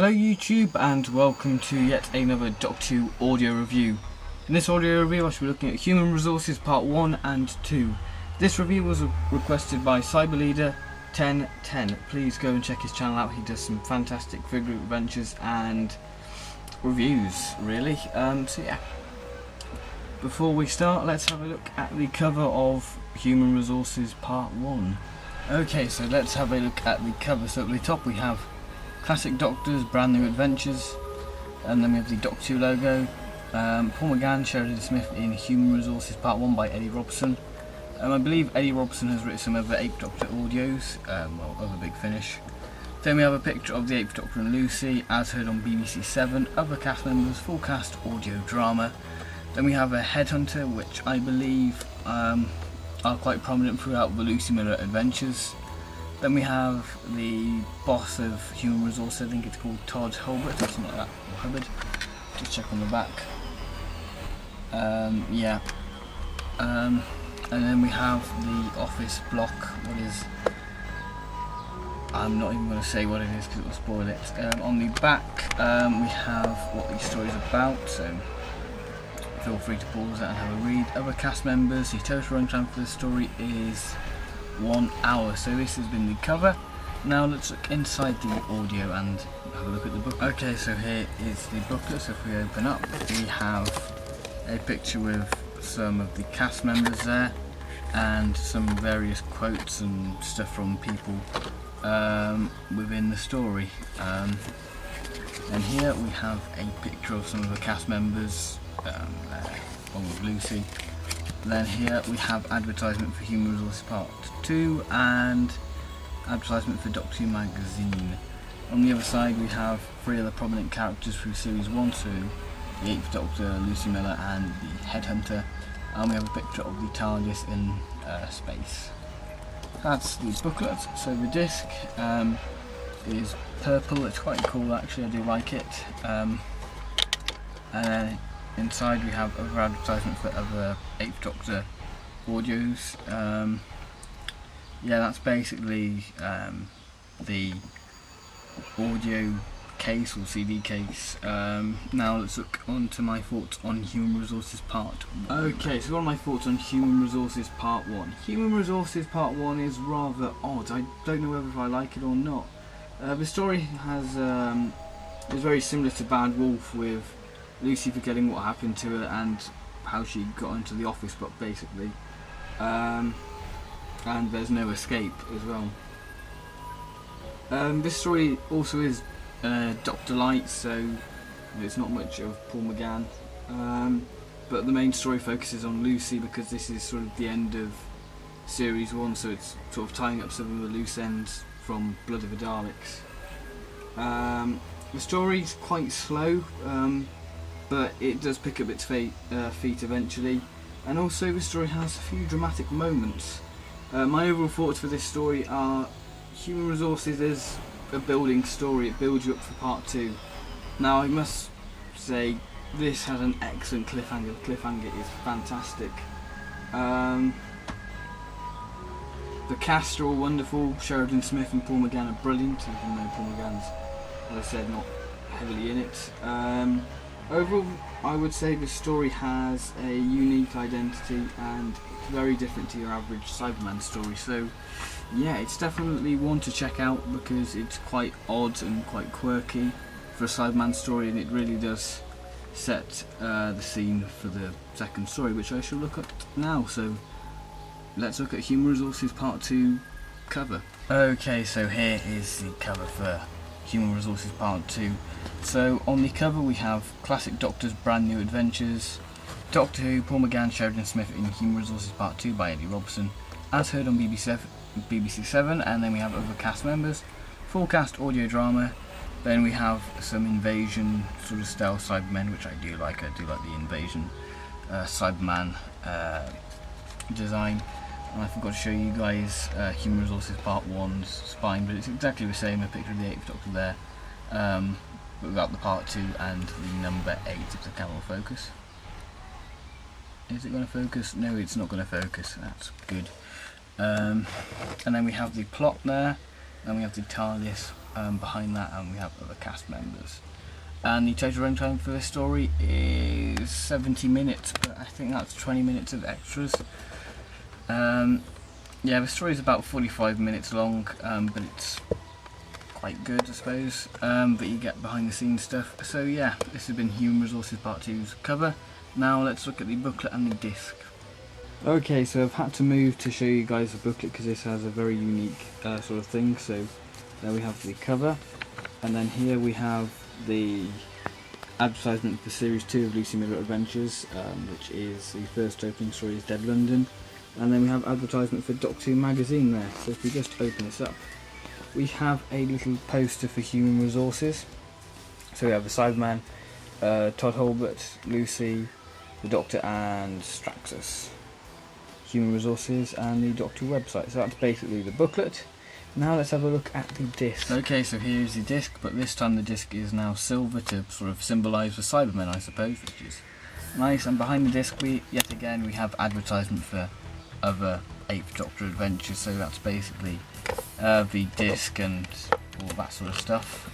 Hello YouTube and welcome to yet another Doctor Who audio review. In this audio review I shall be looking at Human Resources Part 1 and 2. This review was requested by Cyberleader1010. Please go and check his channel out, he does some fantastic figure adventures and reviews really. So yeah. Before we start, let's have a look at the cover of Human Resources Part 1. Okay, so let's have a look at the cover. So at the top we have Classic Doctors, Brand New Adventures, and then we have the Doctor Who logo. Paul McGann, Sheridan Smith in Human Resources Part 1 by Eddie Robson. I believe Eddie Robson has written some other 8th Doctor audios, other Big Finish. Then we have a picture of the 8th Doctor and Lucy, as heard on BBC 7, other cast members, full cast audio drama. Then we have a headhunter, which I believe are quite prominent throughout the Lucy Miller adventures. Then we have the boss of Human Resources, I think it's called Todd Hulbert or something like that, or Hubbard. Just check on the back. And then we have the office block. I'm not even going to say what it is because it will spoil it. On the back we have what the story is about, so feel free to pause that and have a read. Other cast members, the total running time for the story is 1 hour. So this has been the cover. Now let's look inside the audio and have a look at the book. Okay, so here is the booklet. So if we open up, we have a picture with some of the cast members there and some various quotes and stuff from people within the story. And here we have a picture of some of the cast members along with Lucy. Then here we have advertisement for Human Resources Part 2 and advertisement for Doctor Who magazine. On the other side we have 3 other prominent characters through Series 1, so the 8th Doctor, Lucy Miller and the Headhunter. And we have a picture of the TARDIS in space. That's the booklet. So the disc is purple, it's quite cool actually, I do like it. And then inside we have other advertisement for other 8th Doctor audios. Yeah, that's basically the audio case or CD case. Now let's look on to my thoughts on Human Resources Part 1. Okay, so what are my thoughts on Human Resources Part 1? Human Resources Part 1 is rather odd. I don't know whether I like it or not. The story is very similar to Bad Wolf, with Lucy forgetting what happened to her and how she got into the office block basically. And there's no escape as well. This story also is Dr. Light, so there's not much of Paul McGann. But the main story focuses on Lucy because this is sort of the end of Series 1, so it's sort of tying up some of the loose ends from Blood of the Daleks. The story's quite slow, but it does pick up its feet eventually, and also the story has a few dramatic moments. My overall thoughts for this story are Human Resources is a building story, it builds you up for Part 2. Now I must say this has an excellent cliffhanger. The cliffhanger is fantastic. The cast are all wonderful. Sheridan Smith and Paul McGann are brilliant, even though Paul McGann's, as I said, not heavily in it. Overall, I would say the story has a unique identity and it's very different to your average Cyberman story. So yeah, it's definitely one to check out because it's quite odd and quite quirky for a Cyberman story, and it really does set the scene for the second story, which I shall look at now. So let's look at Human Resources Part 2 cover. Okay, so here is the cover for Human Resources Part 2. So on the cover we have Classic Doctors, Brand New Adventures, Doctor Who, Paul McGann, Sheridan Smith in Human Resources Part 2 by Eddie Robson, as heard on BBC 7, and then we have other cast members, full cast audio drama. Then we have some invasion sort of style Cybermen, which I do like. I do like the invasion Cyberman design. And I forgot to show you guys Human Resources Part 1's spine, but it's exactly the same. A picture of the 8th Doctor there, but without the Part 2 and the number 8 if the camera will focus. Is it going to focus? No, it's not going to focus. That's good. And then we have the plot there, then we have the TARDIS behind that, and we have other cast members. And the total runtime for this story is 70 minutes, but I think that's 20 minutes of extras. Yeah, the story is about 45 minutes long, but it's quite good, I suppose. But you get behind the scenes stuff. So yeah, this has been Human Resources Part 2's cover. Now let's look at the booklet and the disc. Okay, so I've had to move to show you guys the booklet because this has a very unique sort of thing. So there we have the cover, and then here we have the advertisement for Series 2 of Lucie Miller Adventures, which is the first opening story is Dead London, and then we have advertisement for Doctor Who magazine there. So if we just open this up, we have a little poster for Human Resources. So we have the Cyberman, Todd Holbert, Lucy, the Doctor and Straxus, Human Resources and the Doctor website. So that's basically the booklet. Now let's have a look at the disc. Okay, so here's the disc, but this time the disc is now silver to sort of symbolise the Cybermen, I suppose, which is nice. And behind the disc, yet again we have advertisement for other 8th Doctor adventures. So that's basically the disc and all that sort of stuff.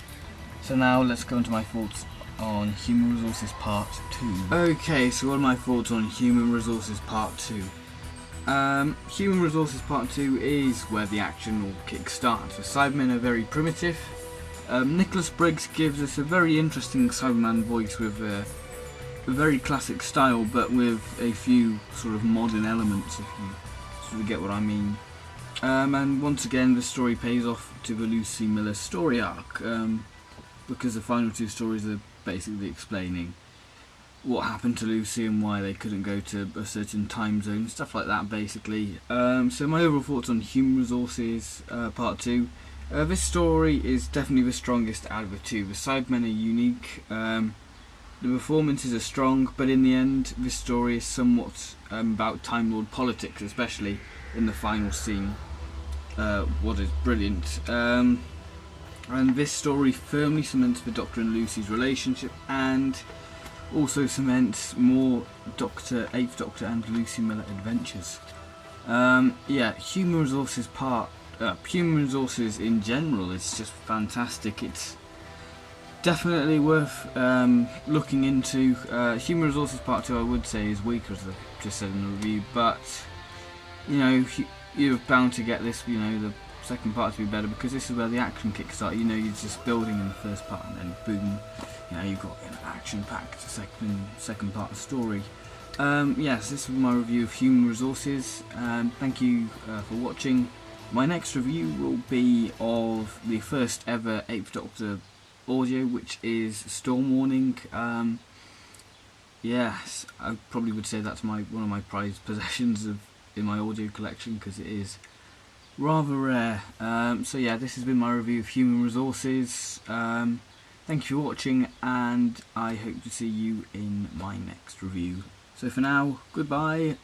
So now let's go into my thoughts on Human Resources Part 2. Okay, so what are my thoughts on Human Resources Part 2? Human Resources Part 2 is where the action will kick-start. The Cybermen are very primitive. Nicholas Briggs gives us a very interesting Cyberman voice with a very classic style, but with a few sort of modern elements, if you sort of get what I mean. And once again, the story pays off to the Lucie Miller story arc, because the final 2 stories are basically explaining what happened to Lucy and why they couldn't go to a certain time zone, stuff like that basically. So my overall thoughts on Human Resources Part 2. This story is definitely the strongest out of the 2. The Cybermen are unique, the performances are strong, but in the end this story is somewhat about Time Lord politics, especially in the final scene. What is brilliant. And this story firmly cements the Doctor and Lucy's relationship, and also cements more 8th Doctor and Lucie Miller adventures. Yeah, Human Resources in general is just fantastic. It's definitely worth looking into. Human Resources Part 2 I would say is weaker, as I just said in the review, but you know, you're bound to get this, you know, the second part to be better, because this is where the action kickstart. You know, you're just building in the first part and then boom, you know, you've got an action-packed second part of the story. Yes, this was my review of Human Resources. Thank you for watching. My next review will be of the first ever 8th Doctor audio, which is Storm Warning. Yes, I probably would say that's one of my prized possessions in my audio collection, because it is rather rare. So yeah, this has been my review of Human Resources. Thank you for watching, and I hope to see you in my next review. So for now, goodbye.